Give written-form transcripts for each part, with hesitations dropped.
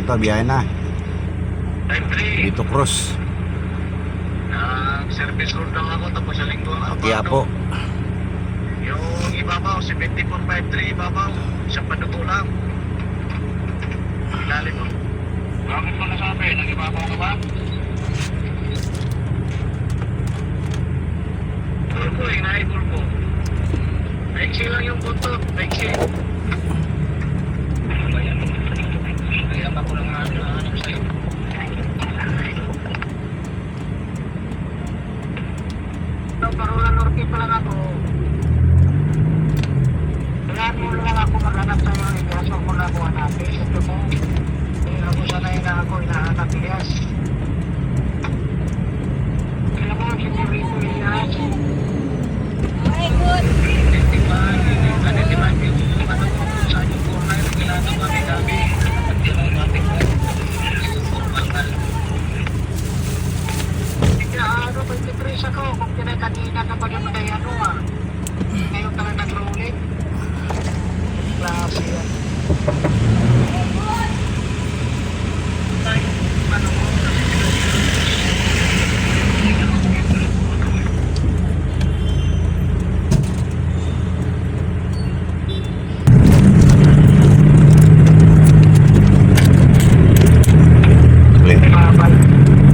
Ito, biyahe na. Time 3. Dito cross. Service road lang ako tapos sa linggo ako. Kaya po. Yung ibabaw, 7453 ibabaw. Isang padugo lang. Ilalim mo. Bakit mo nasabi? Nag-ibabaw ka ba? Tulpo, hinaibol ko. Maiksi lang yung buntot. Maiksi. Kaya pa ko lang hanap sa'yo. Parola Norte pa lang ako. Kaya mo lang ako maghanap sa'yo. Ikaso mo na ako hanapin. Ito mo. Kaya ako sanay na ako hinahanap iyas. Kaya mo siguro ito iyas. Ay, good. Ako, kung kanina ka pa naman ay ano ngayon ka lang nag-rolling. Klase yan. Ano mo?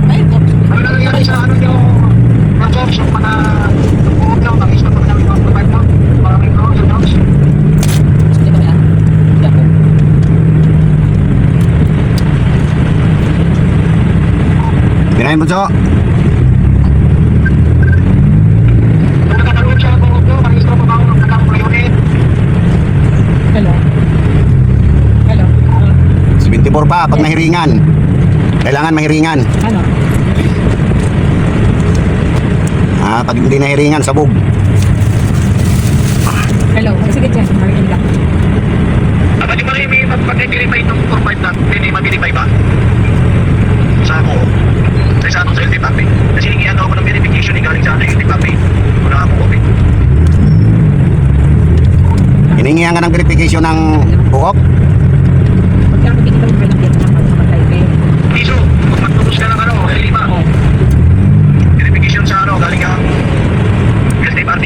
Ay, good. Ano nangyari sa ano yung so mga tumugaw ng isa pag namin mag-provide mo maraming rows and rows. Sige ba yan? Yan po. Binahin mo, so. Kung nakatalood siya kung ito, mag-isro pa ba ako ng kakang unit? Hello? Hello? 74 pa, pag nahiringan. Kailangan mahiringan. Ano? Pag hindi nahiringan, sabog. Hello? Sige dyan, marinig lang. Dapat yung mga may pag-verify itong 4-5 na hindi ma-verify ba? Sa ako. Sa ano sa LTPAP. Kasi hingyan ako ng verification galing sa ano yung LTPAP. Wala ako COVID. Hiningihan ka ng verification ng buhok. Pag kaya magiging kami ng Vietnam, magpapatay Piso, kung magtubos ka ng ano, L5. Verification sa ano, galing ang LTPAP.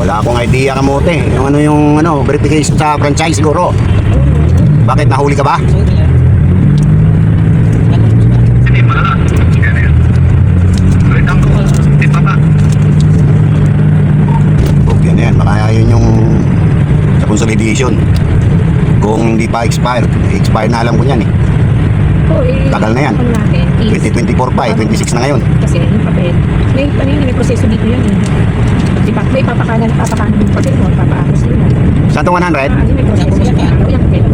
Wala akong idea kamote. Yung verification sa franchise siguro. Bakit nahuli ka ba? Hindi malala. Kaya yan. Ulit ang ko. Hindi pa ba? Huwag yan. Baka yun yung sa consolidation. Kung hindi pa expire na alam ko yan eh. Tagal na yan. 2024 pa eh, 26 na ngayon. Kasi yung papel, may proseso dito yan eh. Diba? May papakanan yung papel mo, papaakos din yan. Saan to 100? May proseso yan. Yung papel,